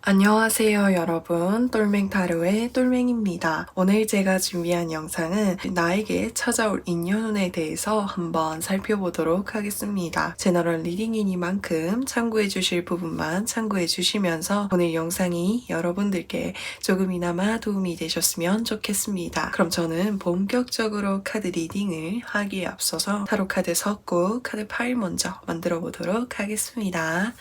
안녕하세요 여러분, 똘맹타로의 똘맹입니다. 오늘 제가 준비한 영상은 나에게 찾아올 인연운에 대해서 한번 살펴보도록 하겠습니다. 제너럴 리딩이니만큼 참고해 주실 부분만 참고해 주시면서 오늘 영상이 여러분들께 조금이나마 도움이 되셨으면 좋겠습니다. 그럼 저는 본격적으로 카드 리딩을 하기에 앞서서 타로 카드 섞고 카드 파일 먼저 만들어 보도록 하겠습니다.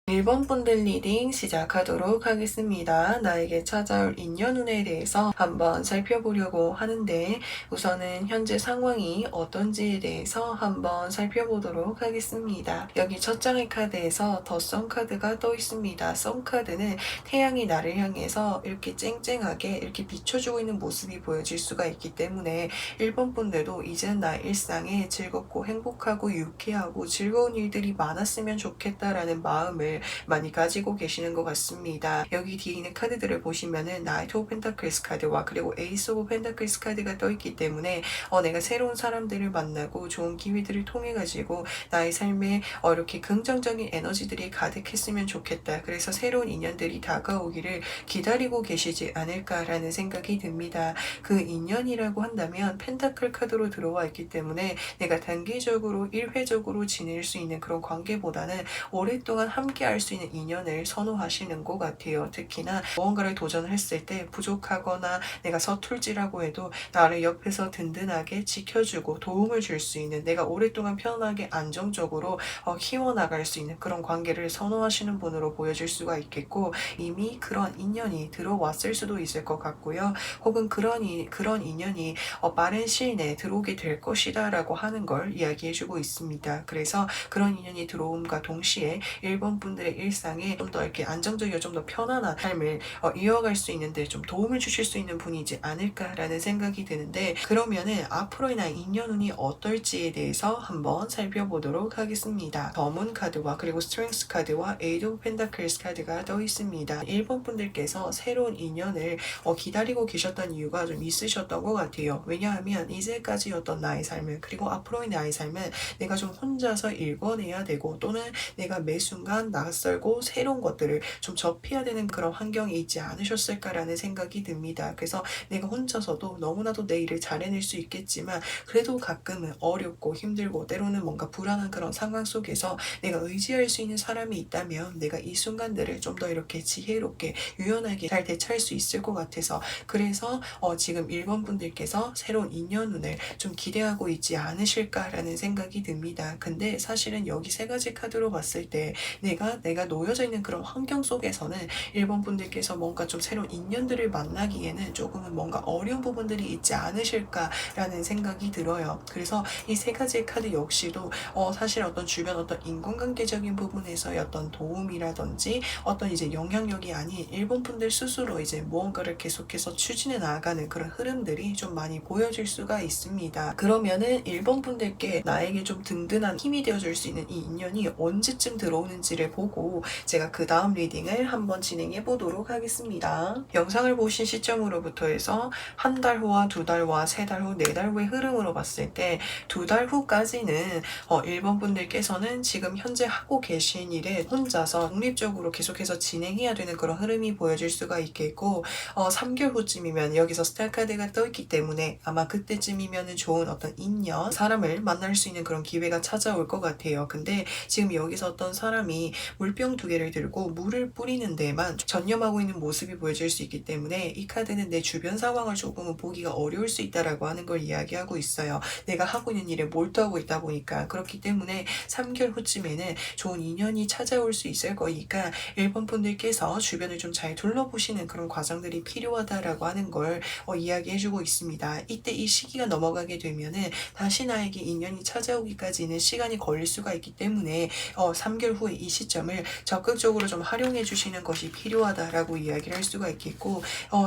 일본 분들 리딩 시작하도록 하겠습니다. 나에게 찾아올 인연운에 대해서 한번 살펴보려고 하는데 우선은 현재 상황이 어떤지에 대해서 한번 살펴보도록 하겠습니다. 여기 첫 장의 카드에서 더 선 카드가 떠 있습니다. 선 카드는 태양이 나를 향해서 이렇게 쨍쨍하게 이렇게 비춰주고 있는 모습이 보여질 수가 있기 때문에 일본 분들도 이제는 나의 일상에 즐겁고 행복하고 유쾌하고 즐거운 일들이 많았으면 좋겠다라는 마음을 많이 가지고 계시는 것 같습니다. 여기 뒤에 있는 카드들을 보시면은 나이트 오브 펜타클스 카드와 그리고 에이스 오브 펜타클스 카드가 떠있기 때문에 내가 새로운 사람들을 만나고 좋은 기회들을 통해 가지고 나의 삶에 이렇게 긍정적인 에너지들이 가득했으면 좋겠다. 그래서 새로운 인연들이 다가오기를 기다리고 계시지 않을까라는 생각이 듭니다. 그 인연이라고 한다면 펜타클 카드로 들어와 있기 때문에 내가 단기적으로 일회적으로 지낼 수 있는 그런 관계보다는 오랫동안 함께 할 수 있는 인연을 선호하시는 것 같아요. 특히나 무언가를 도전했을 때 부족하거나 내가 서툴지라고 해도 나를 옆에서 든든하게 지켜주고 도움을 줄 수 있는 내가 오랫동안 편하게 안정적으로 키워나갈 수 있는 그런 관계를 선호하시는 분으로 보여질 수가 있겠고 이미 그런 인연이 들어왔을 수도 있을 것 같고요. 혹은 그런 인연이 빠른 시일 내에 들어오게 될 것이다 라고 하는 걸 이야기해주고 있습니다. 그래서 그런 인연이 들어옴과 동시에 일본 분들의 일상에 좀 더 이렇게 안정적이고 좀 더 편안한 삶을 이어갈 수 있는데 좀 도움을 주실 수 있는 분이지 않을까라는 생각이 드는데 그러면은 앞으로의 나의 인연운이 어떨지에 대해서 한번 살펴보도록 하겠습니다. 더문 카드와 그리고 스트렝스 카드와 에이드 오브 펜타클스 카드가 떠 있습니다. 일본 분들께서 새로운 인연을 기다리고 계셨던 이유가 좀 있으셨던 것 같아요. 왜냐하면 이제까지였던 나의 삶을 그리고 앞으로의 나의 삶은 내가 좀 혼자서 읽어내야 되고 또는 내가 매 순간 나 낯설고 새로운 것들을 좀 접해야 되는 그런 환경에 있지 않으셨을까라는 생각이 듭니다. 그래서 내가 혼자서도 너무나도 내 일을 잘 해낼 수 있겠지만 그래도 가끔은 어렵고 힘들고 때로는 뭔가 불안한 그런 상황 속에서 내가 의지할 수 있는 사람이 있다면 내가 이 순간들을 좀 더 이렇게 지혜롭게 유연하게 잘 대처할 수 있을 것 같아서, 그래서 지금 1번 분들께서 새로운 인연운을 좀 기대하고 있지 않으실까라는 생각이 듭니다. 근데 사실은 여기 세 가지 카드로 봤을 때 내가 놓여져 있는 그런 환경 속에서는 1번 분들께서 뭔가 좀 새로운 인연들을 만나기에는 조금은 뭔가 어려운 부분들이 있지 않으실까라는 생각이 들어요. 그래서 이 세 가지 카드 역시도 사실 어떤 주변 어떤 인간관계적인 부분에서의 어떤 도움이라든지 어떤 이제 영향력이 아닌 1번 분들 스스로 이제 무언가를 계속해서 추진해 나가는 그런 흐름들이 좀 많이 보여질 수가 있습니다. 그러면은 1번 분들께 나에게 좀 든든한 힘이 되어줄 수 있는 이 인연이 언제쯤 들어오는지를 보고 제가 그 다음 리딩을 한번 진행해 보도록 하겠습니다. 영상을 보신 시점으로부터 해서 한 달 후와 두 달과 세 달 후, 네 달 후의 흐름으로 봤을 때 두 달 후까지는 1번 분들께서는 지금 현재 하고 계신 일에 혼자서 독립적으로 계속해서 진행해야 되는 그런 흐름이 보여질 수가 있겠고, 3개월 후쯤이면 여기서 스타 카드가 떠있기 때문에 아마 그때쯤이면 좋은 어떤 인연, 사람을 만날 수 있는 그런 기회가 찾아올 것 같아요. 근데 지금 여기서 어떤 사람이 물병 2개를 들고 물을 뿌리는 데만 전념하고 있는 모습이 보여질 수 있기 때문에 이 카드는 내 주변 상황을 조금은 보기가 어려울 수 있다라고 하는 걸 이야기하고 있어요. 내가 하고 있는 일에 몰두하고 있다 보니까. 그렇기 때문에 3개월 후쯤에는 좋은 인연이 찾아올 수 있을 거니까 1번 분들께서 주변을 좀 잘 둘러보시는 그런 과정들이 필요하다라고 하는 걸 이야기해주고 있습니다. 이때 이 시기가 넘어가게 되면은 다시 나에게 인연이 찾아오기까지는 시간이 걸릴 수가 있기 때문에 3개월 후에 이 시점을 적극적으로 좀 활용해 주시는 것이 필요하다라고 이야기를 할 수가 있겠고,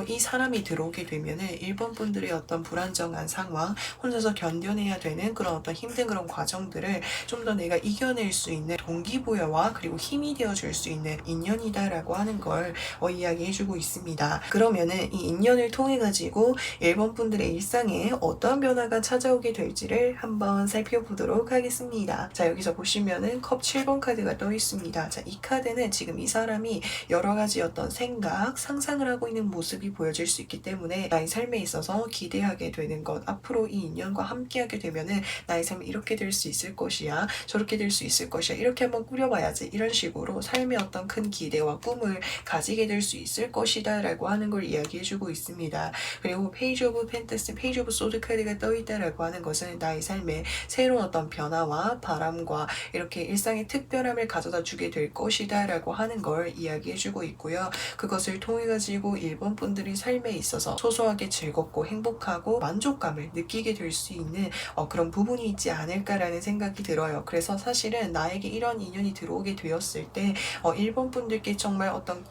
이 사람이 들어오게 되면은 1번 분들의 어떤 불안정한 상황, 혼자서 견뎌내야 되는 그런 어떤 힘든 그런 과정들을 좀 더 내가 이겨낼 수 있는 동기부여와 그리고 힘이 되어줄 수 있는 인연이다라고 하는 걸 이야기해주고 있습니다. 그러면은 이 인연을 통해 가지고 1번 분들의 일상에 어떤 변화가 찾아오게 될지를 한번 살펴보도록 하겠습니다. 자, 여기서 보시면은 컵 7번 카드가 떠 있습니다. 자, 이 카드는 지금 이 사람이 여러 가지 어떤 생각, 상상을 하고 있는 모습이 보여질 수 있기 때문에 나의 삶에 있어서 기대하게 되는 것, 앞으로 이 인연과 함께하게 되면은 나의 삶이 이렇게 될 수 있을 것이야, 저렇게 될 수 있을 것이야, 이렇게 한번 꾸려봐야지, 이런 식으로 삶의 어떤 큰 기대와 꿈을 가지게 될 수 있을 것이다 라고 하는 걸 이야기해주고 있습니다. 그리고 페이지 오브 펜타스, 페이지 오브 소드 카드가 떠있다라고 하는 것은 나의 삶에 새로운 어떤 변화와 바람과 이렇게 일상의 특별함을 가져다 주게 될 것이다 라고 하는 걸 이야기해주고 있고요. 그것을 통해 가지고 1번 분들이 삶에 있어서 소소하게 즐겁고 행복하고 만족감을 느끼게 될 수 있는 그런 부분이 있지 않을까라는 생각이 들어요. 그래서 사실은 나에게 이런 인연이 들어오게 되었을 때 1번 분들께 정말 어떤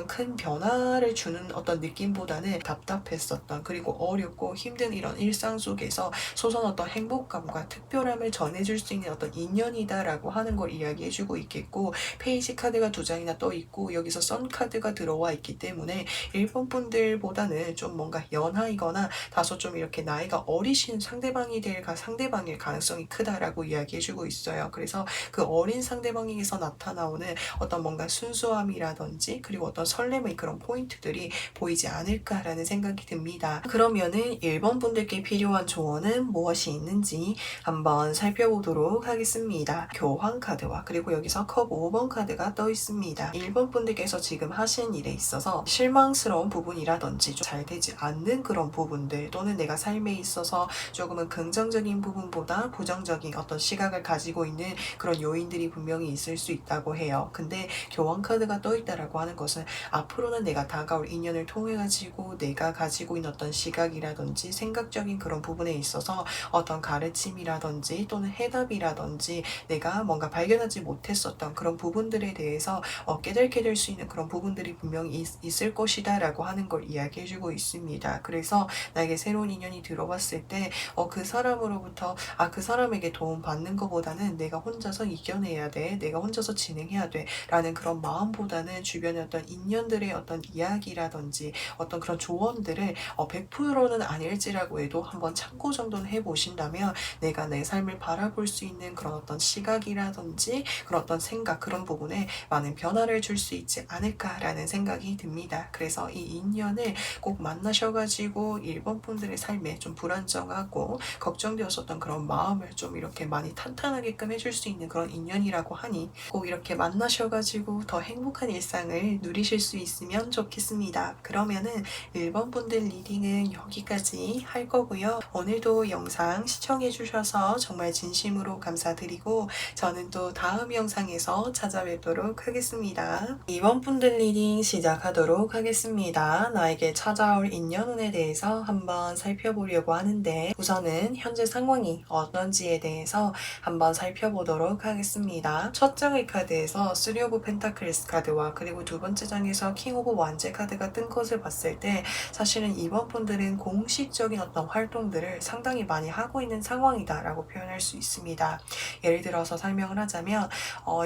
큰 변화를 주는 어떤 느낌보다는 답답했었던, 그리고 어렵고 힘든 이런 일상 속에서 소소한 어떤 행복감과 특별함을 전해줄 수 있는 어떤 인연이다라고 하는 걸 이야기해주고 있겠고, 페이지 카드가 2장이나 떠 있고 여기서 선 카드가 들어와 있기 때문에 1번 분들보다는 좀 뭔가 연하이거나 다소 좀 이렇게 나이가 어리신 상대방일 가능성이 크다라고 이야기해주고 있어요. 그래서 그 어린 상대방에게서 나타나오는 어떤 뭔가 순수함이라든지 그리고 어떤 설렘의 그런 포인트들이 보이지 않을까라는 생각이 듭니다. 그러면은 1번 분들께 필요한 조언은 무엇이 있는지 한번 살펴보도록 하겠습니다. 교황 카드와 그리고 여기서 컵 5번 카드가 떠 있습니다. 1번 분들께서 지금 하신 일에 있어서 실망스러운 부분이라든지 좀 잘 되지 않는 그런 부분들, 또는 내가 삶에 있어서 조금은 긍정적인 부분보다 부정적인 어떤 시각을 가지고 있는 그런 요인들이 분명히 있을 수 있다고 해요. 근데 교황 카드가 떠 있다라고 하는 것은 앞으로는 내가 다가올 인연을 통해 가지고 내가 가지고 있는 어떤 시각이라든지 생각적인 그런 부분에 있어서 어떤 가르침이라든지 또는 해답이라든지 내가 뭔가 발견하지 못했었던 그런 부분들에 대해서 깨닫게 될 수 있는 그런 부분들이 분명히 있을 것이다 라고 하는 걸 이야기해주고 있습니다. 그래서 나에게 새로운 인연이 들어왔을 때 그 사람으로부터 그 사람에게 도움 받는 것보다는 내가 혼자서 이겨내야 돼, 내가 혼자서 진행해야 돼 라는 그런 마음보다는 주변의 어떤 인연들의 어떤 이야기라든지 어떤 그런 조언들을 100%는 아닐지라고 해도 한번 참고 정도는 해보신다면 내가 내 삶을 바라볼 수 있는 그런 어떤 시각이라든지 그런 어떤 생각, 그런 그런 부분에 많은 변화를 줄 수 있지 않을까라는 생각이 듭니다. 그래서 이 인연을 꼭 만나셔가지고 일본 분들의 삶에 좀 불안정하고 걱정되었었던 그런 마음을 좀 이렇게 많이 탄탄하게끔 해줄 수 있는 그런 인연이라고 하니 꼭 이렇게 만나셔가지고 더 행복한 일상을 누리실 수 있으면 좋겠습니다. 그러면은 일본 분들 리딩은 여기까지 할 거고요. 오늘도 영상 시청해주셔서 정말 진심으로 감사드리고 저는 또 다음 영상에서 찾아뵙도록 하겠습니다. 이번 분들 리딩 시작하도록 하겠습니다. 나에게 찾아올 인연운에 대해서 한번 살펴보려고 하는데 우선은 현재 상황이 어떤지에 대해서 한번 살펴보도록 하겠습니다. 첫 장의 카드에서 3 오브 펜타클스 카드와 그리고 두 번째 장에서 킹 오브 완제 카드가 뜬 것을 봤을 때 사실은 이번 분들은 공식적인 어떤 활동들을 상당히 많이 하고 있는 상황이다 라고 표현할 수 있습니다. 예를 들어서 설명을 하자면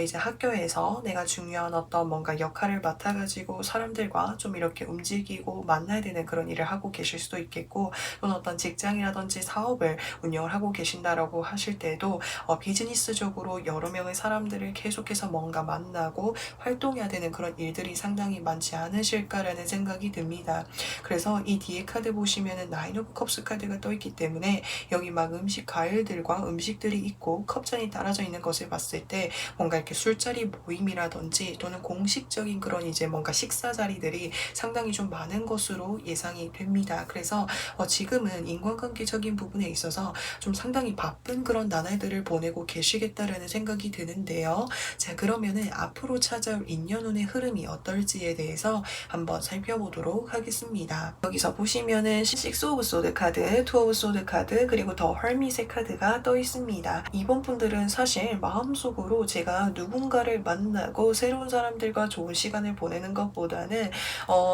이제 학교에서 내가 중요한 어떤 뭔가 역할을 맡아가지고 사람들과 좀 이렇게 움직이고 만나야 되는 그런 일을 하고 계실 수도 있겠고 또는 어떤 직장이라든지 사업을 운영을 하고 계신다라고 하실 때도 비즈니스적으로 여러 명의 사람들을 계속해서 뭔가 만나고 활동해야 되는 그런 일들이 상당히 많지 않으실까라는 생각이 듭니다. 그래서 이 뒤에 카드 보시면은 9 오브 컵스 카드가 떠있기 때문에 여기 막 음식 과일들과 음식들이 있고 컵잔이 따라져 있는 것을 봤을 때 뭔가 이렇게 술자리 모임이라든지 또는 공식적인 그런 이제 뭔가 식사 자리들이 상당히 좀 많은 것으로 예상이 됩니다. 그래서 지금은 인간관계적인 부분에 있어서 좀 상당히 바쁜 그런 나날들을 보내고 계시겠다라는 생각이 드는데요. 자, 그러면은 앞으로 찾아올 인연운의 흐름이 어떨지에 대해서 한번 살펴보도록 하겠습니다. 여기서 보시면은 6 오브 소드 카드, 2 오브 소드 카드, 그리고 더 헐밋의 카드가 떠 있습니다. 이번 분들은 사실 마음속으로 제가 누군가를 만나고 새로운 사람들과 좋은 시간을 보내는 것보다는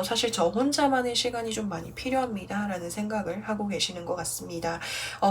사실 저 혼자만의 시간이 좀 많이 필요합니다 라는 생각을 하고 계시는 것 같습니다.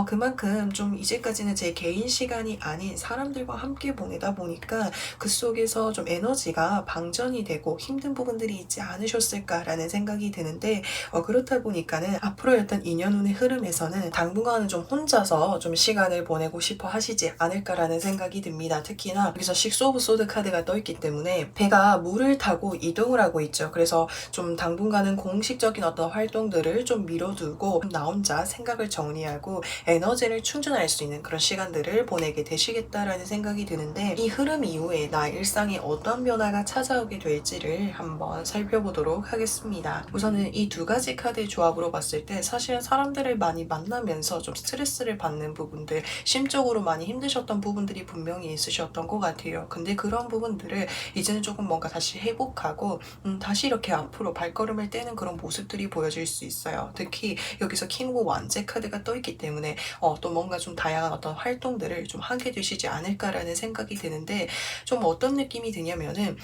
그만큼 좀 이제까지는 제 개인 시간이 아닌 사람들과 함께 보내다 보니까 그 속에서 좀 에너지가 방전이 되고 힘든 부분들이 있지 않으셨을까라는 생각이 드는데 그렇다 보니까는 앞으로의 어떤 인연운의 흐름에서는 당분간은 좀 혼자서 좀 시간을 보내고 싶어 하시지 않을까라는 생각이 듭니다. 특히나 여기서 6 오브 소드 카드가 떠있기 때문에 배가 물을 타고 이동을 하고 있죠. 그래서 좀 당분간은 공식적인 어떤 활동들을 좀 미뤄두고 나 혼자 생각을 정리하고 에너지를 충전할 수 있는 그런 시간들을 보내게 되시겠다라는 생각이 드는데 이 흐름 이후에 나의 일상에 어떤 변화가 찾아오게 될지를 한번 살펴보도록 하겠습니다. 우선은 이 두 가지 카드의 조합으로 봤을 때 사실은 사람들을 많이 만나면서 좀 스트레스를 받는 부분들, 심적으로 많이 힘드셨던 부분들이 분명히 있으셨던 것 같아요. 근데 그런 부분들을 이제는 조금 뭔가 다시 회복하고 다시 이렇게 앞으로 발걸음을 떼는 그런 모습들이 보여질 수 있어요. 특히 여기서 킹 오브 완제 카드가 떠있기 때문에 또 뭔가 좀 다양한 어떤 활동들을 좀 하게 되시지 않을까라는 생각이 드는데 좀 어떤 느낌이 드냐면은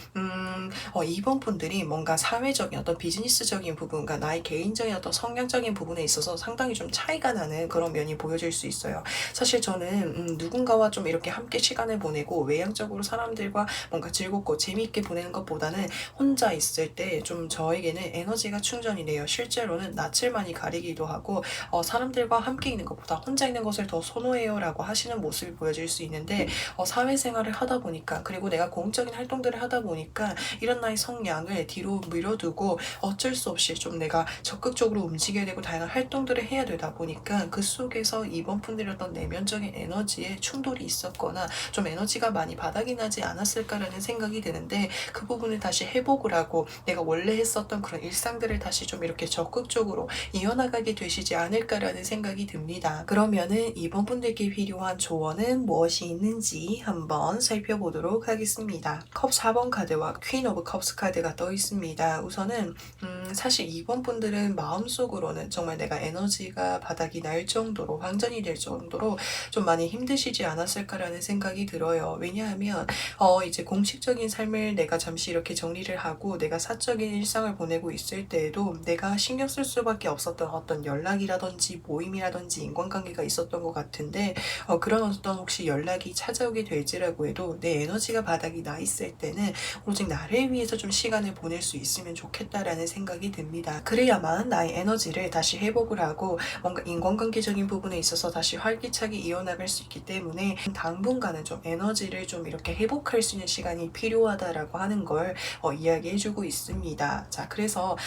이번 분들이 뭔가 사회적인 어떤 비즈니스적인 부분과 나의 개인적인 어떤 성향적인 부분에 있어서 상당히 좀 차이가 나는 그런 면이 보여질 수 있어요. 사실 저는 누군가와 좀 이렇게 함께 시간을 보내고 외향적으로 사람들과 뭔가 즐겁고 재미있게 보내는 것보다는 혼자 있을 때 좀 저에게는 에너지가 충전이 돼요. 실제로는 낯을 많이 가리기도 하고 사람들과 함께 있는 것보다 혼자 있는 것을 더 선호해요 라고 하시는 모습이 보여질 수 있는데 사회생활을 하다 보니까 그리고 내가 공적인 활동들을 하다 보니까 이런 나의 성향을 뒤로 밀어두고 어쩔 수 없이 좀 내가 적극적으로 움직여야 되고 다양한 활동들을 해야 되다 보니까 그 속에서 이번 분들의 어떤 내면적인 에너지에 충돌이 있었거나 좀 에너지가 많이 바닥이 나지 않았을까라는 생각이 드는데 그 부분을 다시 회복을 하고 내가 원래 했었던 그런 일상들을 다시 좀 이렇게 적극적으로 이어나가게 되시지 않을까라는 생각이 듭니다. 그러면은 이번 분들께 필요한 조언은 무엇이 있는지 한번 살펴보도록 하겠습니다. 컵 4번 카드와 퀸 오브 컵스 카드가 떠 있습니다. 우선은 사실 이번 분들은 마음속으로는 정말 내가 에너지가 바닥이 날 정도로 방전이 될 정도로 좀 많이 힘드시지 않았을까라는 생각이 들어요. 왜냐하면 이제 공식적인 삶을 내가 잠시 이렇게 정리를 하고 내가 사적인 일상을 보내고 있을 때에도 내가 신경 쓸 수밖에 없었던 어떤 연락이라든지 모임이라든지 인간관계가 있었던 것 같은데 그런 어떤 혹시 연락이 찾아오게 될지라고 해도 내 에너지가 바닥이 나 있을 때는 오직 나를 위해서 좀 시간을 보낼 수 있으면 좋겠다라는 생각이 듭니다. 그래야만 나의 에너지를 다시 회복을 하고 뭔가 인간관계적인 부분에 있어서 다시 활기차게 이어나갈 수 있기 때문에 당분간은 좀 에너지를 좀 이렇게 회복할 수 수 있는 시간이 필요하다라고 하는 걸 이야기해주고 있습니다. 자, 그래서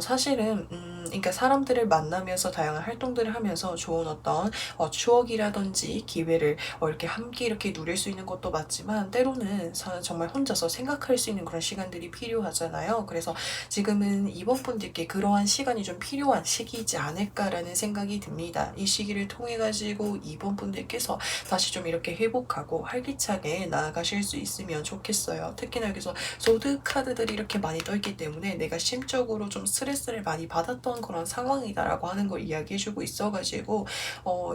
사실은 그러니까 사람들을 만나면서 다양한 활동들을 하면서 좋은 어떤 추억이라든지 기회를 이렇게 함께 이렇게 누릴 수 있는 것도 맞지만 때로는 정말 혼자서 생각할 수 있는 그런 시간들이 필요하잖아요. 그래서 지금은 이번 분들께 그러한 시간이 좀 필요한 시기이지 않을까라는 생각이 듭니다. 이 시기를 통해 가지고 이번 분들께서 다시 좀 이렇게 회복하고 활기차게 나아가실 수 있으면 좋겠어요. 특히나 여기서 소드 카드들이 이렇게 많이 떠있기 때문에 내가 심적으로 좀 스트레스를 많이 받았던 그런 상황이다라고 하는 걸 이야기해주고 있어가지고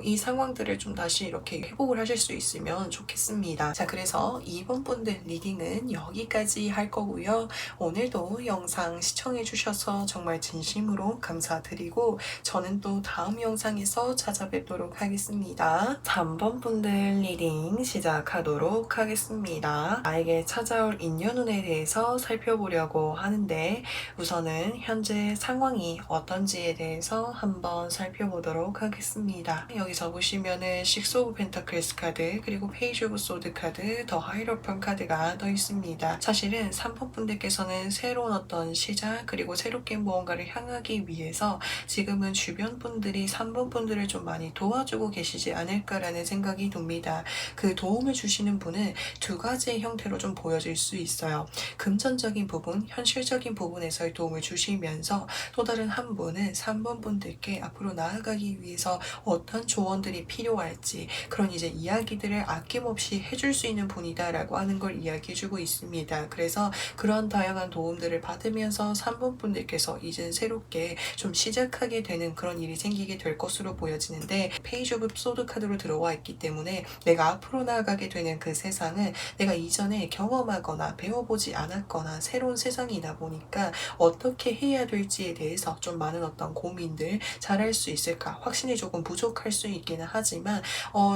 이 상황들을 좀 다시 이렇게 회복을 하실 수 있으면 좋겠습니다. 자, 그래서 이번 분들 리딩은 여기까지 할 거고요. 오늘도 영상 시청해주셔서 정말 진심으로 감사드리고 저는 또 다음 영상에서 찾아뵙도록 하겠습니다. 3번 분들 리딩 시작하도록 하겠습니다. 나에게 찾아올 인연운에 대해서 살펴보려고 하는데 우선은 현재 상황이 어떤지에 대해서 한번 살펴보도록 하겠습니다. 여기서 보시면은 식스 오브 펜타클스 카드 그리고 페이지 오브 소드 카드 더 하이로펀 카드가 떠 있습니다. 사실은 3번 분들께서는 새로운 어떤 시작 그리고 새롭게 무언가를 향하기 위해서 지금은 주변 분들이 3번 분들을 좀 많이 도와주고 계시지 않을까라는 생각이 듭니다. 그 도움을 주시는 분은 두 가지의 형태로 좀 보여질 수 있어요. 금전적인 부분, 현실적인 부분에서의 도움을 주시면서 또 다른 한 분은 3번 분들께 앞으로 나아가기 위해서 어떤 조언들이 필요할지 그런 이제 이야기들을 아낌없이 해줄 수 있는 분이다라고 하는 걸 이야기해주고 있습니다. 그래서 그런 다양한 도움들을 받으면서 3번 분들께서 이제 새롭게 좀 시작하게 되는 그런 일이 생기게 될 것으로 보여지는데 페이지 오브 소드 카드로 들어와 있기 때문에 내가 앞으로 나아가게 되는 그 세상은 내가 이전에 경험하거나 배워보지 않았거나 새로운 세상이다 보니까 어떻게 해야 될지에 대해서 좀 많은 어떤 고민들 잘할 수 있을까 확신이 조금 부족할 수 있기는 하지만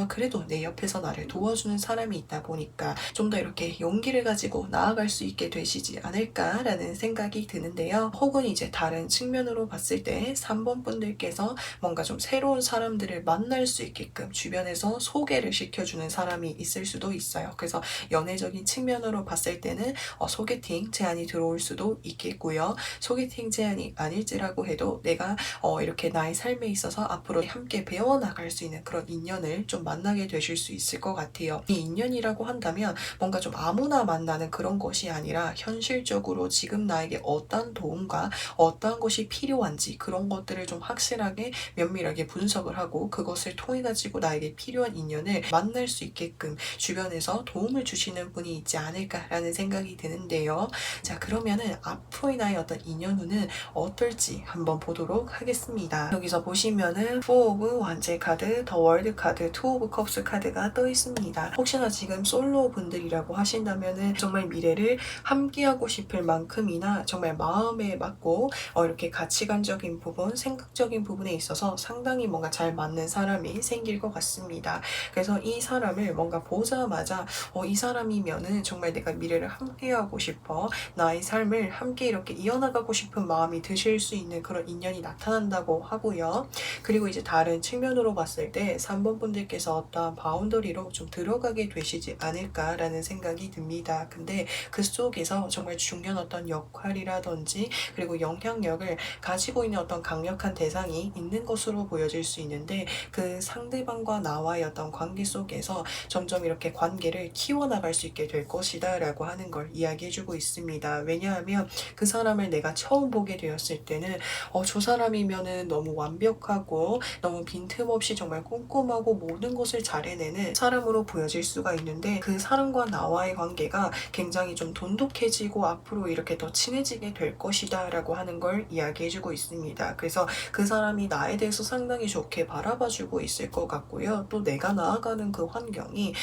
그래도 내 옆에서 나를 도와주는 사람이 있다 보니까 좀 더 이렇게 용기를 가지고 나아갈 수 있게 되시지 않을까라는 생각이 드는데요. 혹은 이제 다른 측면으로 봤을 때 3번 분들께서 뭔가 좀 새로운 사람들을 만날 수 있게끔 주변에서 소개를 시켜주는 사람이 있을 수도 있어요. 그래서 연애적인 측면으로 봤을 때는 소개팅 제안이 들어올 수도 있겠고요. 소개팅 제안이 아닐지라고 해도 내가 이렇게 나의 삶에 있어서 앞으로 함께 배워나갈 수 있는 그런 인연을 좀 만나게 되실 수 있을 것 같아요. 이 인연이라고 한다면 뭔가 좀 아무나 만나는 그런 것이 아니라 현실적으로 지금 나에게 어떤 도움과 어떠한 것이 필요한지 그런 것들을 좀 확실하게 면밀하게 분석을 하고 그것을 통해 가지고 나에게 필요한 인연을 만날 수 있게끔 주변에서 도움을 주시는 분이 있지 않을까라는 생각이 드는데요. 자, 그러면은 앞으로의 나의 어떤 인연운은 어떨지 한번 보도록 하겠습니다. 여기서 보시면은 4 오브 완제 카드, 더 월드 카드, 2 오브 컵스 카드가 떠 있습니다. 혹시나 지금 솔로 분들이라고 하신다면은 정말 미래를 함께하고 싶을 만큼이나 정말 마음에 맞고 이렇게 가치관적인 부분, 생각적인 부분에 있어서 상당히 뭔가 잘 맞는 사람이 생길 것 같습니다. 그래서 이 사람을 뭔가 보자마자 이 사람이면은 정말 내가 미래를 함께하고 싶어 나의 삶을 함께 이렇게 이어나가고 싶은 마음이 드실 수 있는 그런 인연이 나타난다고 하고요. 그리고 이제 다른 측면으로 봤을 때 3번 분들께서 어떠한 바운더리로 좀 들어가게 되시지 않을까라는 생각이 듭니다. 근데 그 속에서 정말 중요한 어떤 역할이라든지 그리고 영향력을 가지고 있는 어떤 강력한 대상이 있는 것으로 보여질 수 있는데 그 상대방과 나와의 어떤 관계 속에서 점점 이렇게 관계를 키워나갈 수 있게 될 것이다 라고 하는 걸 이야기해주고 있습니다. 왜냐하면 그 사람을 내가 처음 보게 되었을 때는 저 사람이면은 너무 완벽하고 너무 빈틈없이 정말 꼼꼼하고 모든 것을 잘 해내는 사람으로 보여질 수가 있는데 그 사람과 나와의 관계가 굉장히 좀 돈독해지고 앞으로 이렇게 더 친해지게 될 것이다 라고 하는 걸 이야기해주고 있습니다. 그래서 그 사람이 나에 대해서 상당히 좋게 바라봐주고 있을 것 같고요. 또 내가 나아가는 그 환경이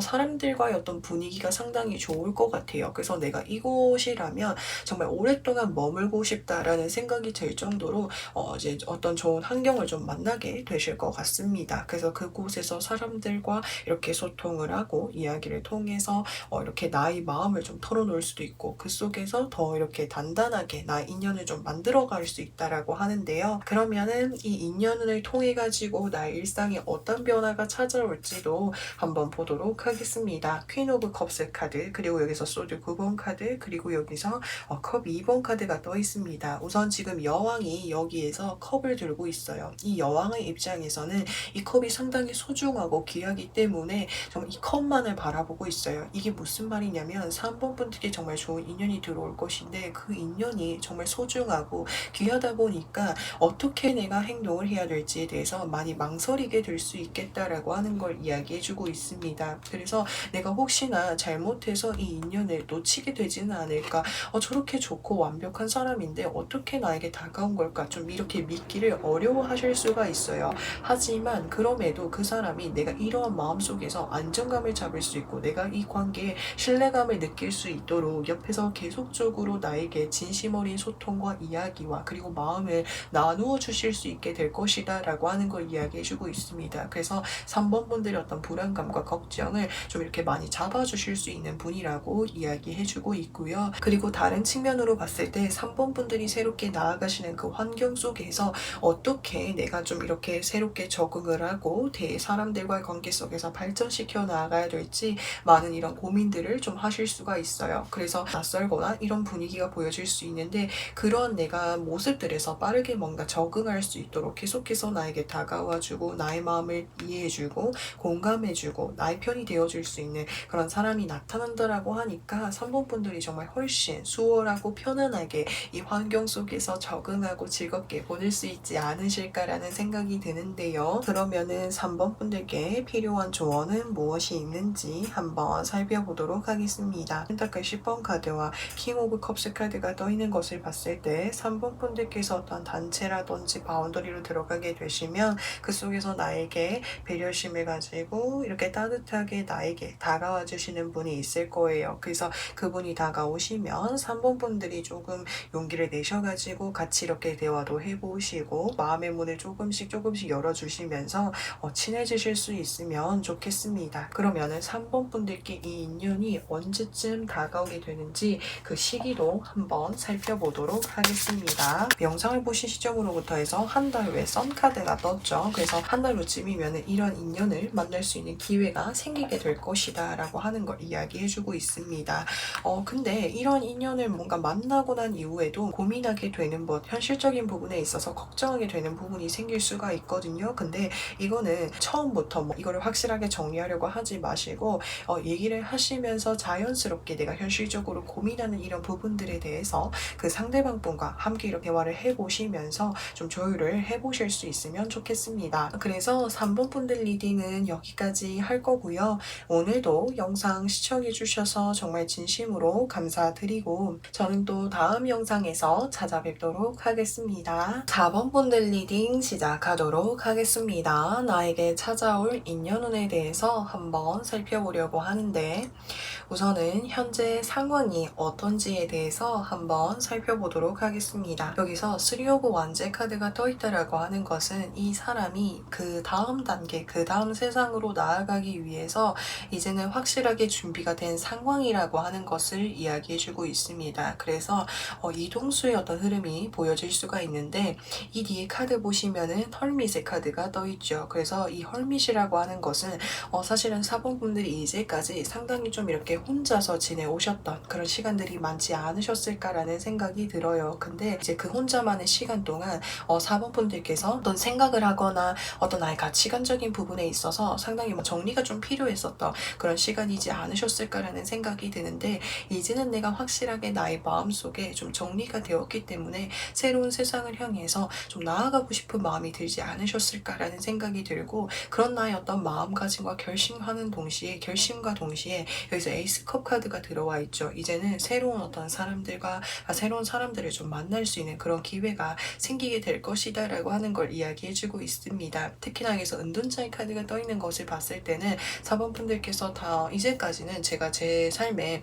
사람들과의 어떤 분위기가 상당히 좋을 것 같아요. 그래서 내가 이곳이라면 정말 오랫동안 머물고 싶다라는 생각이 들 정도로 이제 어떤 좋은 환경을 좀 만나게 되실 것 같습니다. 그래서 그곳에서 사람들과 이렇게 소통을 하고 이야기를 통해서 이렇게 나의 마음을 좀 털어놓을 수도 있고 그 속에서 더 이렇게 단단하게 나의 인연을 좀 만들어갈 수 있다라고 하는데요. 그러면은 이 인연을 통해 가지고 나의 일상에 어떤 변화가 찾아올지도 한번 보도록 하겠습니다. 퀸 오브 컵스 컵스 카드, 그리고 여기서 소주 9번 카드, 그리고 여기서 컵 2번 카드가 떠 있습니다. 우선 지금 여왕이 여기에서 컵을 들고 있어요. 이 여왕의 입장에서는 이 컵이 상당히 소중하고 귀하기 때문에 정말 이 컵만을 바라보고 있어요. 이게 무슨 말이냐면 3번 분들께 정말 좋은 인연이 들어올 것인데 그 인연이 정말 소중하고 귀하다 보니까 어떻게 내가 행동을 해야 될지에 대해서 많이 망설이게 될 수 있겠다라고 하는 걸 이야기해주고 있습니다. 그래서 내가 혹시나 잘못해서 이 인연을 놓치게 되지는 않을까, 저렇게 좋고 완벽한 사람인데 어떻게 나에게 다가온 걸까, 좀 이렇게 믿기를 어려워하실 수가 있어요. 하지만 그럼에도 그 사람이 내가 이러한 마음속에서 안정감을 잡을 수 있고 내가 이 관계에 신뢰감을 느낄 수 있도록 옆에서 계속적으로 나에게 진심 어린 소통과 이야기와 그리고 마음을 나누어 주실 수 있게 될 것이다 라고 하는 걸 이야기해주고 있습니다. 그래서 3번 분들의 어떤 불안감과 걱정을 좀 이렇게 많이 잡아주실 수 있는 분이라고 이야기해주고 있고요. 그리고 다른 측면으로 봤을 때 3번 분들이 새롭게 나아가시는 그 환경 속에서 어떻게 내가 좀 이렇게 새롭게 적응을 하고 사람들과의 관계 속에서 발전시켜 나아가야 될지 많은 이런 고민들을 좀 하실 수가 있어요. 그래서 낯설거나 이런 분위기가 보여질 수 있는데 그런 내가 모습들에서 빠르게 뭔가 적응할 수 있도록 계속해서 나에게 다가와주고 나의 마음을 이해해주고 공감해주고 나의 편이 되어줄 수 있는 그런 사람이 나타난다라고 하니까 3번 분들이 정말 훨씬 수월하고 편안하게 이 환경 속에서 적응하고 즐겁게 보낼 수 있지 않으실까라는 생각이 드는데요. 그러면은 3번 분들께 필요한 조언은 무엇이 있는지 한번 살펴보도록 하겠습니다. 펜타클 10번 카드와 킹 오브 컵스 카드가 떠 있는 것을 봤을 때 3번 분들께서 어떤 단체라든지 바운더리로 들어가게 되시면 그 속에서 나에게 배려심을 가지고 이렇게 따뜻하게 나에게 다가와 주시는 분이 있을 거예요. 그래서 그분이 다가오시면 3번 분들이 조금 용기를 내셔가지고 같이 이렇게 대화도 해보시고 마음의 문을 조금씩 열어주시면서 친해지실 수 있으면 좋겠습니다. 그러면은 3번 분들께 이 인연이 언제쯤 다가오게 되는지 그 시기도 한번 살펴보도록 하겠습니다. 영상을 보신 시점으로부터 해서 한 달 후에 썬카드가 떴죠. 그래서 한 달 후쯤이면 이런 인연을 만날 수 있는 기회가 생기게 될 것이다 라고 하는 걸 이야기해주고 있습니다. 근데 이런 인연을 뭔가 만나고 난 이후에도 고민하게 되는 현실적인 부분에 있어서 걱정하게 되는 부분이 생길 수가 있거든요. 근데 이거는 처음부터 이거를 확실하게 정리하려고 하지 마시고 얘기를 하시면서 자연스럽게 내가 현실적으로 고민하는 이런 부분들에 대해서 그 상대방 분과 함께 이렇게 대화를 해보시면서 좀 조율을 해보실 수 있으면 좋겠습니다. 그래서 3번 분들 리딩은 여기까지 할 거고요. 오늘도 영상 시청해주셔서 정말 진심으로 감사드리고 저는 또 다음 영상에서 찾아뵙도록 하겠습니다. 4번 분들 리딩 시작하도록 하겠습니다. 나에게 찾아올 인연운에 대해서 한번 살펴보려고 하는데 우선은 현재 상황이 어떤지에 대해서 한번 살펴보도록 하겠습니다. 여기서 3 오브 완제 카드가 떠있다라고 하는 것은 이 사람이 그 다음 단계, 그 다음 세상으로 나아가기 위해서 이제는 확실하게 준비가 된 상황이라고 하는 것을 이야기해주고 있습니다. 그래서 이동수의 어떤 흐름이 보여질 수가 있는데 이 뒤에 카드 보시면은 헐밋의 카드가 떠있죠. 그래서 이 헐밋이라고 하는 것은 사실은 4번 분들이 이제까지 상당히 좀 이렇게 혼자서 지내오셨던 그런 시간들이 많지 않으셨을까라는 생각이 들어요. 근데 이제 그 혼자만의 시간 동안 4번 분들께서 어떤 생각을 하거나 어떤 나의 가치관적인 부분에 있어서 상당히 정리가 좀 필요했었던 그런 시간이지 않으셨을까라는 생각이 드는데 이제는 내가 확실하게 나의 마음속에 좀 정리가 되었기 때문에 새로운 세상을 향해서 좀 나아가고 싶은 마음이 들지 않으셨을까라는 생각이 들고 그런 나의 어떤 마음가짐과 결심과 동시에 여기서 에이스컵 카드가 들어와 있죠. 이제는 새로운 어떤 새로운 사람들을 좀 만날 수 있는 그런 기회가 생기게 될 것이다 라고 하는 걸 이야기해주고 있습니다. 특히나 여기서 은둔자의 카드가 떠 있는 것을 봤을 때는 4번 분들께서 다 이제까지는 제가 제 삶에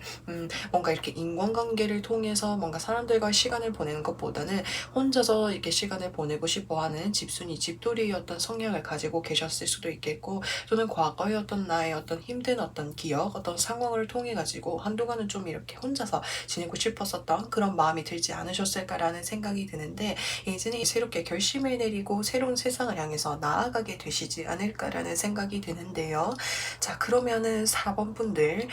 뭔가 이렇게 인간관계를 통해서 뭔가 사람들과 시간을 보내는 것보다는 혼자서 이렇게 시간을 보내고 싶어하는 집돌이였던 성향을 가지고 계셨을 수도 있겠고 또는 과거의 어떤 나의 어떤 힘든 어떤 기억, 어떤 상황을 통해 가지고 한동안은 좀 이렇게 혼자서 지내고 싶었었던 그런 마음이 들지 않으셨을까라는 생각이 드는데 이제는 새롭게 결심을 내리고 새로운 세상을 향해서 나아가게 되시지 않을까라는 생각이 드는데요. 자, 그러면은 4번 4분들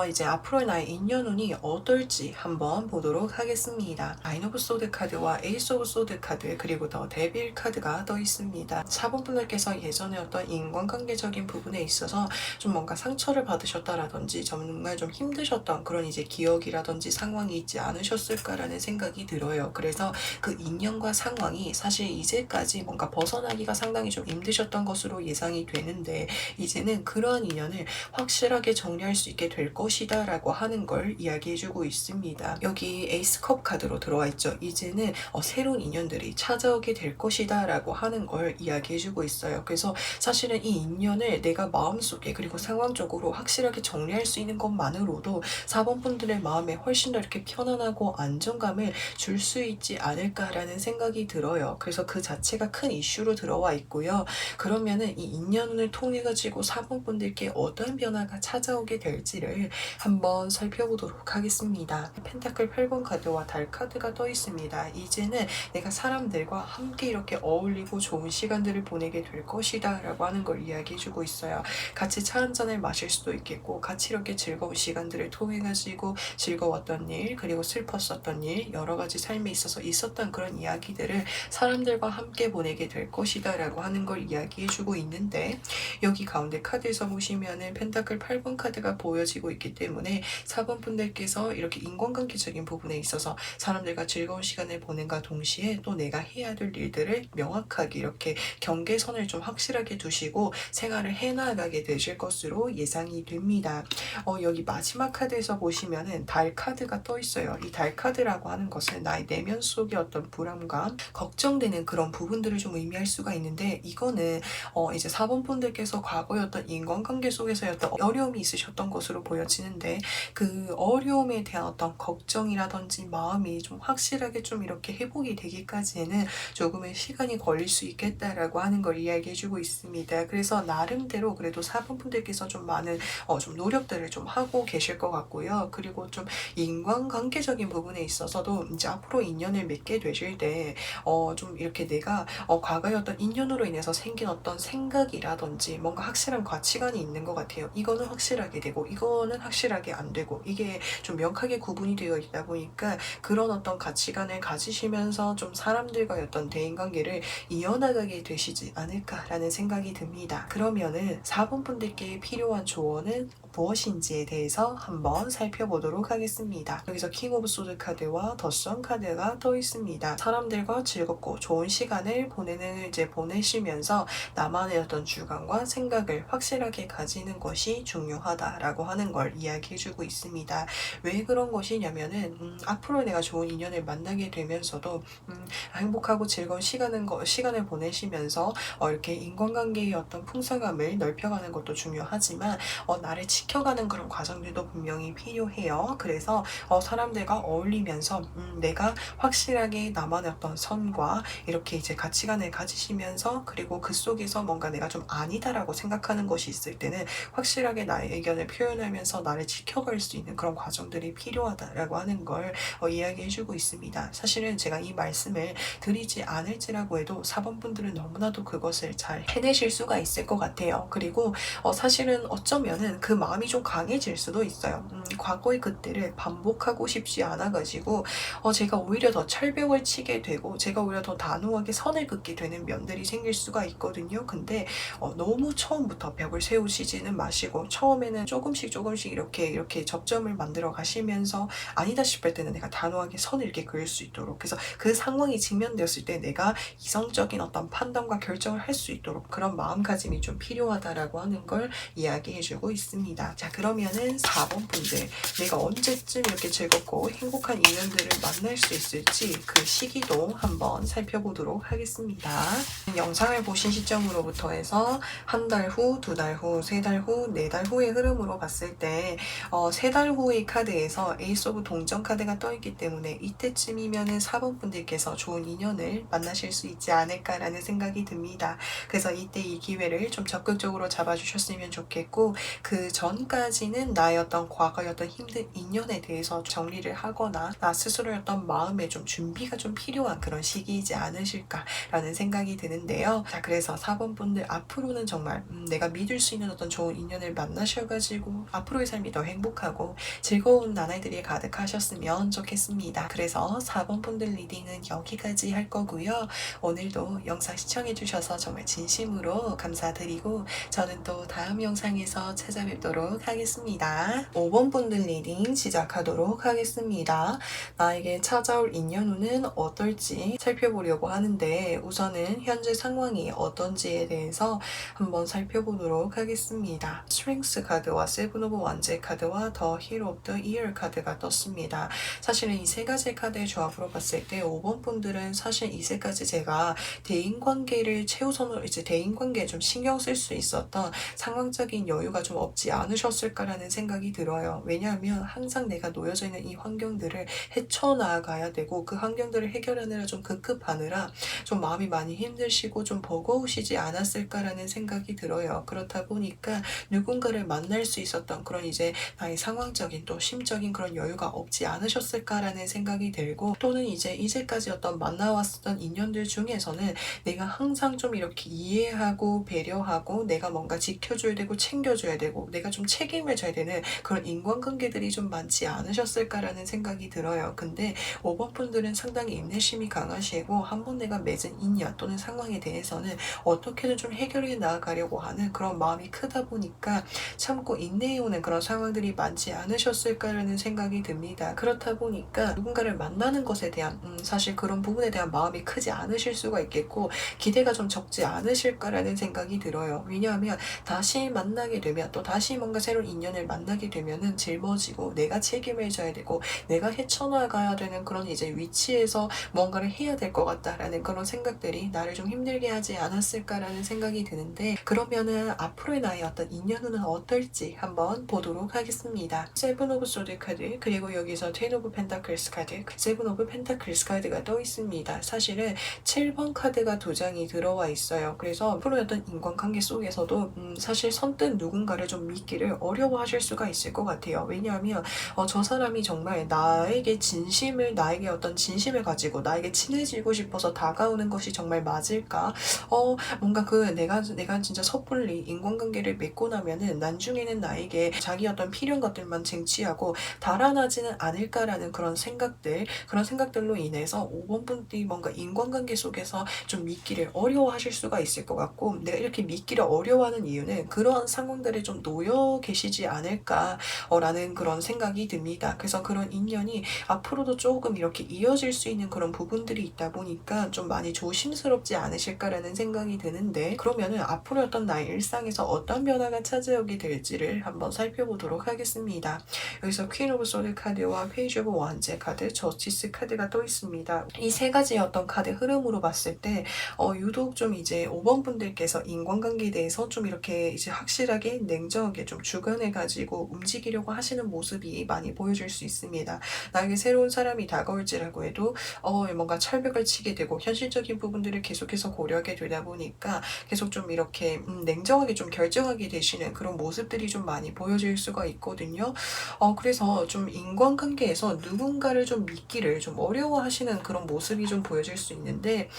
이제 앞으로의 나의 인연운이 어떨지 한번 보도록 하겠습니다. 나인 오브 소드 카드와 에이스 오브 소드 카드 그리고 더 데빌 카드가 떠 있습니다. 4번분들께서 예전에 어떤 인간관계적인 부분에 있어서 좀 뭔가 상처를 받으셨다라든지 정말 좀 힘드셨던 그런 이제 기억이라든지 상황이 있지 않으셨을까라는 생각이 들어요. 그래서 그 인연과 상황이 사실 이제까지 뭔가 벗어나기가 상당히 좀 힘드셨던 것으로 예상이 되는데 이제는 그러한 인연을 확실하게 정리할 수 있게 될 것이다 라고 하는 걸 이야기해주고 있습니다. 여기 에이스컵 카드로 들어와 있죠. 이제는 새로운 인연들이 찾아오게 될 것이다 라고 하는 걸 이야기해주고 있어요. 그래서 사실은 이 인연을 내가 마음속에 그리고 상황적으로 확실하게 정리할 수 있는 것만으로도 4번 분들의 마음에 훨씬 더 이렇게 편안하고 안정감을 줄 수 있지 않을까라는 생각이 들어요. 그래서 그 자체가 큰 이슈로 들어와 있고요. 그러면은 이 인연을 통해 가지고 4번 분들께 어떤 변화가 찾아오게 될지를 한번 살펴보도록 하겠습니다. 펜타클 8번 카드와 달 카드가 떠 있습니다. 이제는 내가 사람들과 함께 이렇게 어울리고 좋은 시간들을 보내게 될 것이다 라고 하는 걸 이야기해주고 있어요. 같이 차 한 잔을 마실 수도 있겠고 같이 이렇게 즐거운 시간들을 통해 가지고 즐거웠던 일 그리고 슬펐었던 일 여러 가지 삶에 있어서 있었던 그런 이야기들을 사람들과 함께 보내게 될 것이다 라고 하는 걸 이야기해주고 있는데 여기 가운데 카드에서 보시면은 펜타클 8번 카드가 보여지고 있기 때문에 4번 분들께서 이렇게 인간관계적인 부분에 있어서 사람들과 즐거운 시간을 보낸과 동시에 또 내가 해야 될 일들을 명확하게 이렇게 경계선을 좀 확실하게 두시고 생활을 해나가게 되실 것으로 예상이 됩니다. 여기 마지막 카드에서 보시면은 달 카드가 떠 있어요. 이 달 카드라고 하는 것은 나의 내면 속의 어떤 불안감, 걱정되는 그런 부분들을 좀 의미할 수가 있는데 이거는 이제 4번 분들께서 과거의 어떤 인간관계 속에서의 어떤 어려움이 있으셨던 것으로 보여지는데 그 어려움에 대한 어떤 걱정이라든지 마음이 좀 확실하게 좀 이렇게 회복이 되기까지는 조금의 시간이 걸릴 수 있겠다라고 하는 걸 이야기해주고 있습니다. 그래서 나름대로 그래도 4번 분들께서 좀 많은 좀 노력들을 좀 하고 계실 것 같고요. 그리고 좀 인간관계적인 부분에 있어서도 이제 앞으로 인연을 맺게 되실 때 좀 이렇게 내가 과거의 어떤 인연으로 인해서 생긴 어떤 생각이라든지 뭔가 확실한 가치관이 있는 것 같아요. 이거는 확실하게 되고 이거는 확실하게 안 되고 이게 좀 명확하게 구분이 되어 있다 보니까 그런 어떤 가치관을 가지시면서 좀 사람들과의 어떤 대인관계를 이어나가게 되시지 않을까라는 생각이 듭니다. 그러면은 4번 분들께 필요한 조언은 무엇인지에 대해서 한번 살펴보도록 하겠습니다. 여기서 킹 오브 소드 카드와 더 선 카드가 떠 있습니다. 사람들과 즐겁고 좋은 시간을 보내시면서 나만의 어떤 주관과 생각을 확실하게 가지는 것이 중요하다라고 하는 걸 이야기해주고 있습니다. 왜 그런 것이냐면은 앞으로 내가 좋은 인연을 만나게 되면서도 행복하고 즐거운 시간을 보내시면서 이렇게 인간관계의 어떤 풍성함을 넓혀가는 것도 중요하지만 나를 지켜가는 그런 과정들도 분명히 필요해요. 그래서 사람들과 어울리면서 내가 확실하게 나만의 어떤 선과 이렇게 이제 가치관을 가지시면서 그리고 그 속에서 뭔가 내가 좀 아니다라고 생각하는 것이 있을 때는 확실하게 나의 의견을 표현하면서 나를 지켜갈 수 있는 그런 과정들이 필요하다라고 하는 걸 이야기해주고 있습니다. 사실은 제가 이 말씀을 드리지 않을지라고 해도 4번 분들은 너무나도 그것을 잘 해내실 수가 있을 것 같아요. 그리고 사실은 어쩌면은 그 마음이 좀 강해질 수도 있어요. 과거의 그때를 반복하고 싶지 않아가지고 제가 오히려 더 철벽을 치게 되고 제가 오히려 더 단호하게 선을 긋게 되는 면들이 생길 수가 있거든요. 근데 너무 처음부터 벽을 세우시지는 마시고 처음에는 조금씩 이렇게 접점을 만들어 가시면서 아니다 싶을 때는 내가 단호하게 선을 이렇게 그을 수 있도록 그래서 그 상황이 직면되었을 때 내가 이성적인 어떤 판단과 결정을 할 수 있도록 그런 마음가짐이 좀 필요하다라고 하는 걸 이야기해주고 있습니다. 자, 그러면은 4번 분들 내가 언제쯤 이렇게 즐겁고 행복한 인연들을 만날 수 있을지 그 시기도 한번 살펴보도록 하겠습니다. 영상을 보신 시점으로부터 해서 한 달 후, 2달 후, 3달 후, 4달 후의 흐름으로 봤을 때 3달 후의 카드에서 에이스 오브 동전 카드가 떠있기 때문에 이때쯤이면은 4번 분들께서 좋은 인연을 만나실 수 있지 않을까라는 생각이 듭니다. 그래서 이때 이 기회를 좀 적극적으로 잡아주셨으면 좋겠고 그 전까지는 나의 어떤 과거의 어떤 힘든 인연에 대해서 정리를 하거나 나 스스로의 어떤 마음의 좀 준비가 좀 필요한 그런 시기이지 않으실까라는 생각이 드는데요. 자, 그래서 4번 분들 앞으로는 정말 내가 믿을 수 있는 어떤 좋은 인연을 만나셔가지고 앞으로의 삶이 더 행복하고 즐거운 나날들이 가득하셨으면 좋겠습니다. 그래서 4번 분들 리딩은 여기까지 할 거고요. 오늘도 영상 시청해주셔서 정말 진심으로 감사드리고 저는 또 다음 영상에서 찾아뵙도록 하겠습니다. 5번 분들 리딩 시작하도록 하겠습니다. 나에게 찾아올 인연운은 어떨지 살펴보려고 하는데 우선은 현재 상황이 어떤지에 대해서 한번 살펴보도록 하겠습니다. 스트렝스 카드와 세븐 오브 완제 카드와 더 히로 오브 더 이어 카드가 떴습니다. 사실은 이 세 가지 카드의 조합으로 봤을 때 5번 분들은 사실 이 세 가지 제가 대인관계를 최우선으로 이제 대인관계에 좀 신경 쓸 수 있었던 상황적인 여유가 좀 없지 않으셨을까라는 생각이 들어요. 왜냐하면 항상 내가 놓여져 있는 이 환경들을 헤쳐나가야 되고 그 환경들을 해결하느라 좀 급급하느라 좀 마음이 많이 힘드시고 좀 버거우시지 않았을까라는 생각이 들어요. 그렇다 보니까 누군가를 만날 수 있었던 그런 이제 나의 상황적인 또 심적인 그런 여유가 없지 않으셨을까라는 생각이 들고 또는 이제까지 어떤 만나왔었던 인연들 중에서는 내가 항상 좀 이렇게 이해하고 배려하고 내가 뭔가 지켜줘야 되고 챙겨줘야 되고 내가 좀 책임을 져야 되는 그런 인간관계들이 좀 많지 않으셨을까라는 생각이 들어요. 근데 5번 분들은 상당히 인내심이 강하시고 한번 내가 맺은 인연 또는 상황에 대해서는 어떻게든 좀 해결해 나가려고 하는 그런 마음이 크다 보니까 참고 인내해오는 그런 상황들이 많지 않으셨을까라는 생각이 듭니다. 그렇다 보니까 누군가를 만나는 것에 대한 사실 그런 부분에 대한 마음이 크지 않으실 수가 있겠고 기대가 좀 적지 않으실까라는 생각이 들어요. 왜냐하면 다시 만나게 되면 또 다시 뭔가 새로운 인연을 만나게 되면은 짊어지고 내가 책임을 져야 되고 내가 헤쳐나가야 되는 그런 이제 위치에서 뭔가를 해야 될 것 같다라는 그런 생각들이 나를 좀 힘들게 하지 않았을까라는 생각이 드는데 그러면은 앞으로의 나의 어떤 인연은 어떨지 한번 보도록 하겠습니다. 세븐 오브 소드 카드 그리고 여기서 텐 오브 펜타클스 카드 세븐 오브 펜타클스 카드가 떠 있습니다. 사실은 7번 카드가 두 장이 들어와 있어요. 그래서 앞으로의 어떤 인간관계 속에서도 사실 선뜻 누군가를 좀 믿기를 어려워하실 수가 있을 것 같아요. 왜냐하면 저 사람이 정말 나에게 어떤 진심을 가지고 나에게 친해지고 싶어서 다가오는 것이 정말 맞을까? 뭔가 내가 진짜 섣불리 인간관계를 맺고 나면은 나중에는 나에게 자기 어떤 필요한 것들만 쟁취하고 달아나지는 않을까라는 그런 생각들로 인해서 5번 분들이 뭔가 인간관계 속에서 좀 믿기를 어려워하실 수가 있을 것 같고 내가 이렇게 믿기를 어려워하는 이유는 그러한 상황들에 좀 놓여 계시지 않을까라는 그런 생각이 듭니다. 그래서 그런 인연이 앞으로도 조금 이렇게 이어질 수 있는 그런 부분들이 있다 보니까 좀 많이 조심스럽지 않으실까라는 생각이 드는데 그러면은 앞으로 어떤 나의 일상에서 어떤 변화가 찾아오게 될지를 한번 살펴보도록 하겠습니다. 여기서 퀸 오브 소드 카드와 페이지 오브 완제 카드, 저스티스 카드가 또 있습니다. 이 세 가지의 어떤 카드 흐름으로 봤을 때 유독 좀 이제 5번 분들께서 인간관계에 대해서 좀 이렇게 이제 확실하게 냉정하게 좀 주관을 가지고 움직이려고 하시는 모습이 많이 보여질 수 있습니다. 나에게 새로운 사람이 다가올지라고 해도 뭔가 철벽을 치게 되고 현실적인 부분들을 계속해서 고려하게 되다 보니까 계속 좀 이렇게 냉정하게 좀 결정하게 되시는 그런 모습들이 좀 많이 보여질 수가 있거든요. 그래서 좀 인간관계에서 누군가를 좀 믿기를 좀 어려워하시는 그런 모습이 좀 보여질 수 있는데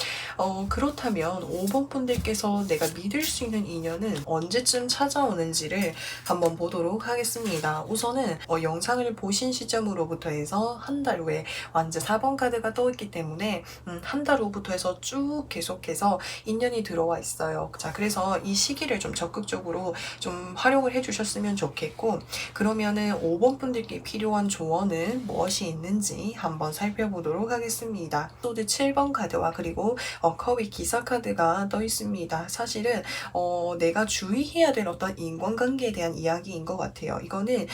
그렇다면 5번 분들께서 내가 믿을 수 있는 인연은 언제쯤 찾아오는지를 한번 보도록 하겠습니다. 우선은 영상을 보신 시점으로부터 해서 한 달 후에 완전 4번 카드가 떠있기 때문에 한 달 후부터 해서 쭉 계속해서 인연이 들어와 있어요. 자, 그래서 이 시기를 좀 적극적으로 좀 활용을 해주셨으면 좋겠고 그러면은 5번 분들께 필요한 조언은 무엇이 있는지 한번 살펴보도록 하겠습니다. 소드 7번 카드와 그리고 커위 기사 카드가 떠 있습니다. 사실은 내가 주의해야 될 어떤 인간관계에 대한 이야기인 것 같아요. 이거는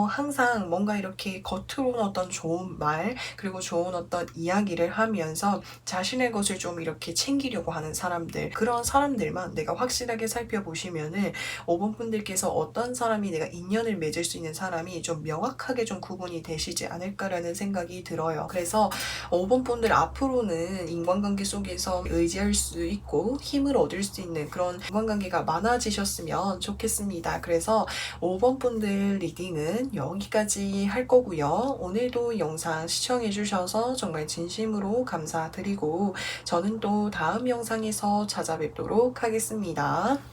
항상 뭔가 이렇게 겉으로는 어떤 좋은 말 그리고 좋은 어떤 이야기를 하면서 자신의 것을 좀 이렇게 챙기려고 하는 사람들 그런 사람들만 내가 확실하게 살펴보시면은 5번 분들께서 어떤 사람이 내가 인연을 맺을 수 있는 사람이 좀 명확하게 좀 구분이 되시지 않을까라는 생각이 들어요. 그래서 5번 분들 앞으로는 인간관계 속에서 의지할 수 있고 힘을 얻을 수 있는 그런 인간관계가 많아지셨으면 좋겠습니다. 그래서 5번 분들 리딩은 여기까지 할 거고요. 오늘도 영상 시청해 주셔서 정말 진심으로 감사드리고 저는 또 다음 영상에서 찾아뵙도록 하겠습니다.